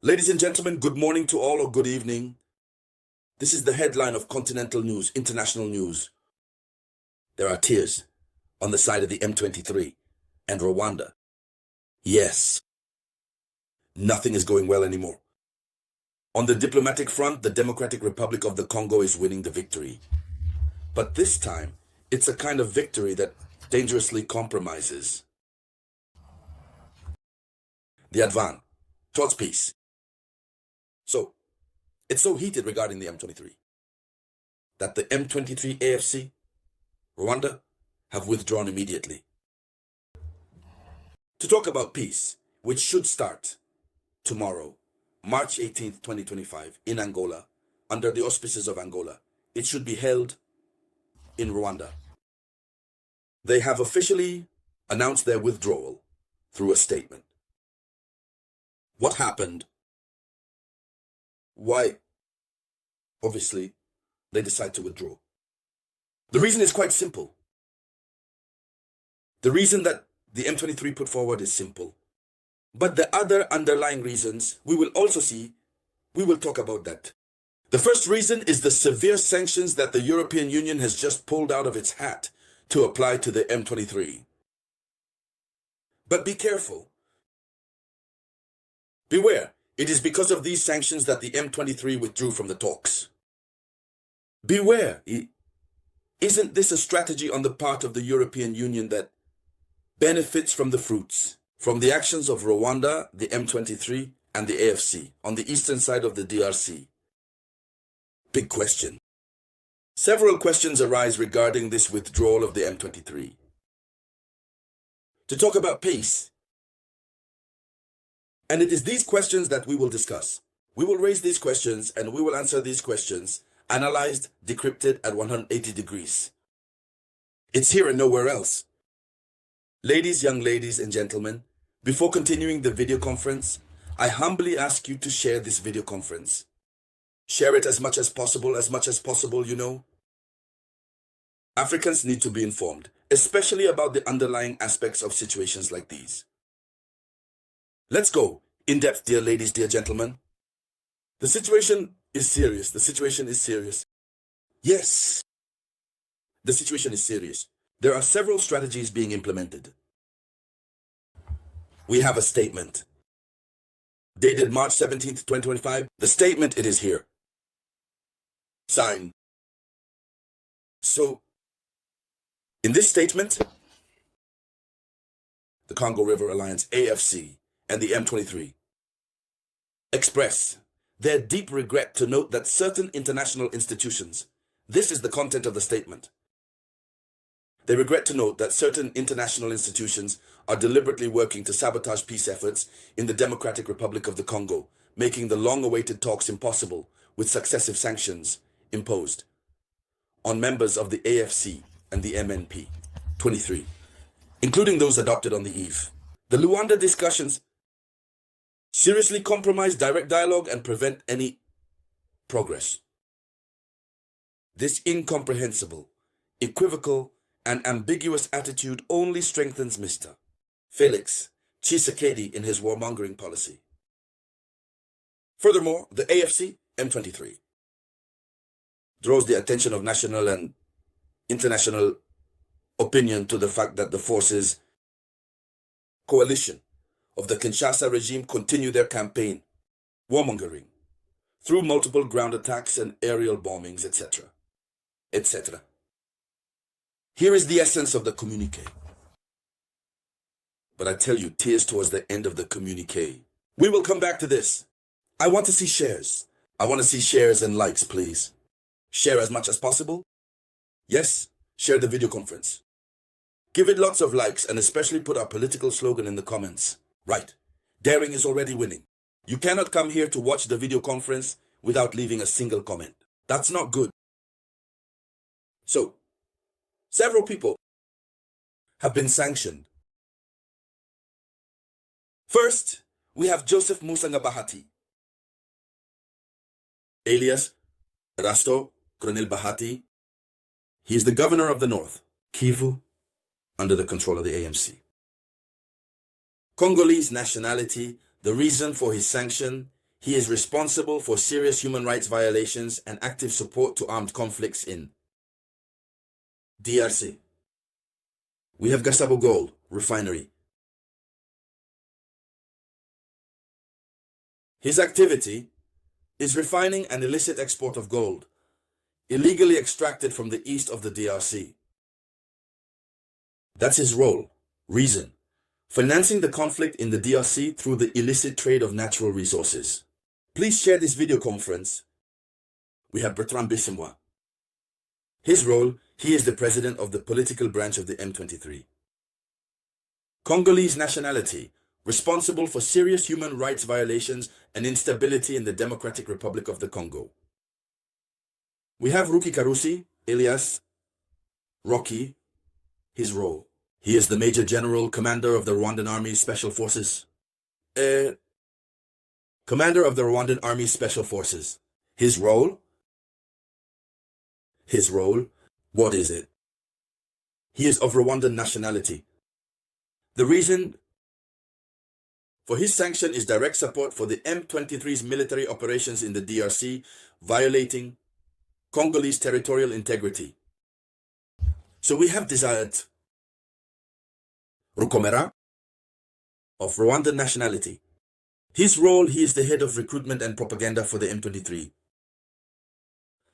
Ladies and gentlemen, good morning to all or good evening. This is the headline of continental news, international news. There are tears on the side of the M23 and Rwanda. Yes, nothing is going well anymore. On the diplomatic front, the Democratic Republic of the Congo is winning the victory. But this time, it's a kind of victory that dangerously compromises the advance towards peace. So, it's so heated regarding the M23 that the M23 AFC, Rwanda, have withdrawn immediately. To talk about peace, which should start tomorrow, March 18th, 2025, in Angola, under the auspices of Angola, it should be held in Rwanda. They have officially announced their withdrawal through a statement. What happened? Why? Obviously, they decide to withdraw. The reason is quite simple. The reason that the M23 put forward is simple. But the other underlying reasons, we will also see, we will talk about that. The first reason is the severe sanctions that the European Union has just pulled out of its hat to apply to the M23. But be careful. Beware, it is because of these sanctions that the M23 withdrew from the talks. Beware, isn't this a strategy on the part of the European Union that benefits from the fruits, from the actions of Rwanda, the M23, and the AFC on the eastern side of the DRC? Big question. Several questions arise regarding this withdrawal of the M23. To talk about peace, and it is these questions that we will discuss. We will raise these questions and we will answer these questions, analyzed, decrypted at 180 degrees. It's here and nowhere else. Ladies, young ladies and gentlemen, before continuing the video conference, I humbly ask you to share this video conference. Share it as much as possible, you know. Africans need to be informed, especially about the underlying aspects of situations like these. Let's go in depth, dear ladies, dear gentlemen. The situation is serious. The situation is serious. Yes, the situation is serious. There are several strategies being implemented. We have a statement dated March 17th, 2025. The statement, it is here. Signed. So, in this statement, the Congo River Alliance, AFC, and the M23 express their deep regret to note that certain international institutions, this is the content of the statement, they regret to note that certain international institutions are deliberately working to sabotage peace efforts in the Democratic Republic of the Congo, making the long-awaited talks impossible with successive sanctions imposed on members of the AFC and the MNP-23, including those adopted on the eve. The Luanda discussions seriously compromise direct dialogue and prevent any progress. This incomprehensible, equivocal, and ambiguous attitude only strengthens Mr. Felix Tshisekedi in his warmongering policy. Furthermore, the AFC M23 draws the attention of national and international opinion to the fact that the forces coalition of the Kinshasa regime continue their campaign, warmongering, through multiple ground attacks and aerial bombings, etc., etc. Here is the essence of the communiqué. But I tell you, tears towards the end of the communiqué. We will come back to this. I want to see shares. I want to see shares and likes, please. Share as much as possible. Yes, share the video conference. Give it lots of likes and especially put our political slogan in the comments. Right, daring is already winning. You cannot come here to watch the video conference without leaving a single comment. That's not good. So, several people have been sanctioned. First, we have Joseph Musanga Bahati, alias Rasto Colonel Bahati. He is the governor of the North, Kivu, under the control of the ANC. Congolese nationality, the reason for his sanction, he is responsible for serious human rights violations and active support to armed conflicts in DRC. We have Gasabo Gold Refinery. His activity is refining an illicit export of gold, illegally extracted from the east of the DRC. That's his role. Reason: financing the conflict in the DRC through the illicit trade of natural resources. Please share this video conference. We have Bertrand Bisimwa. His role: he is the president of the political branch of the M23. Congolese nationality, responsible for serious human rights violations and instability in the Democratic Republic of the Congo. We have Ruki Karusi, alias Rocky. His role: he is the Major General Commander of the Rwandan Army Special Forces. Commander of the Rwandan Army Special Forces. His role? What is it? He is of Rwandan nationality. The reason for his sanction is direct support for the M23's military operations in the DRC, violating Congolese territorial integrity. So we have desired Rukomera, of Rwandan nationality. His role: he is the head of recruitment and propaganda for the M23.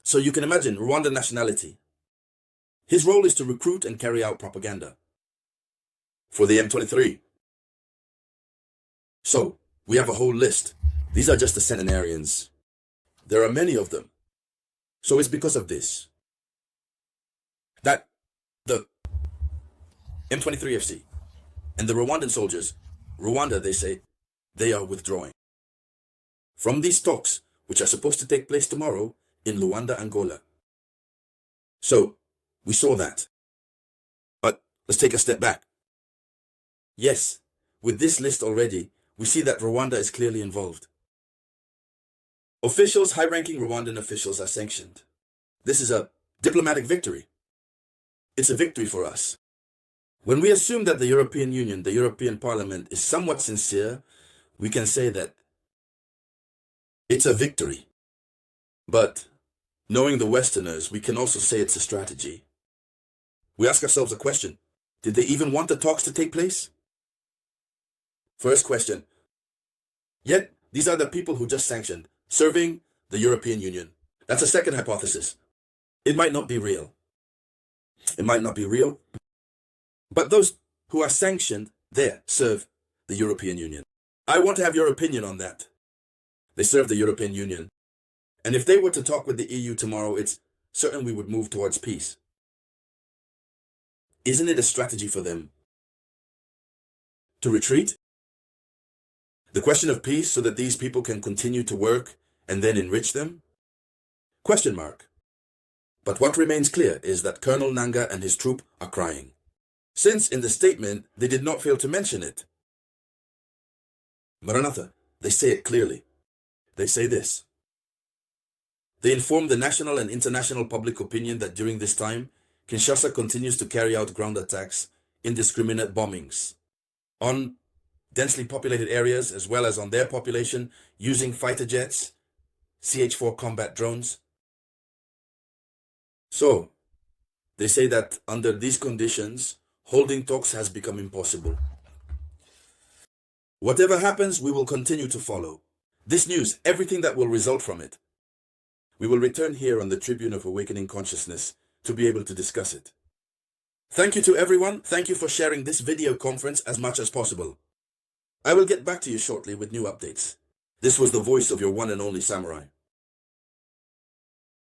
So you can imagine, Rwandan nationality. His role is to recruit and carry out propaganda for the M23. So we have a whole list. These are just the centenarians. There are many of them. So it's because of this that the M23 FC and the Rwandan soldiers, Rwanda, they say, they are withdrawing from these talks, which are supposed to take place tomorrow in Luanda, Angola. So we saw that. But let's take a step back. Yes, with this list already, we see that Rwanda is clearly involved. Officials, high-ranking Rwandan officials, are sanctioned. This is a diplomatic victory. It's a victory for us. When we assume that the European Union, the European Parliament, is somewhat sincere, we can say that it's a victory. But knowing the Westerners, we can also say it's a strategy. We ask ourselves a question: did they even want the talks to take place? First question. Yet, these are the people who just sanctioned, serving the European Union. That's a second hypothesis. It might not be real. It might not be real. But those who are sanctioned there serve the European Union. I want to have your opinion on that. They serve the European Union. And if they were to talk with the EU tomorrow, it's certain we would move towards peace. Isn't it a strategy for them to retreat? The question of peace so that these people can continue to work and then enrich them? Question mark. But what remains clear is that Colonel Nanga and his troop are crying, since in the statement they did not fail to mention it. Maranatha, they say it clearly. They say this: they inform the national and international public opinion that during this time, Kinshasa continues to carry out ground attacks, indiscriminate bombings on densely populated areas as well as on their population, using fighter jets, CH-4 combat drones. So, they say that under these conditions, holding talks has become impossible. Whatever happens, we will continue to follow this news, everything that will result from it. We will return here on the Tribune of Awakening Consciousness to be able to discuss it. Thank you to everyone. Thank you for sharing this video conference as much as possible. I will get back to you shortly with new updates. This was the voice of your one and only Samurai.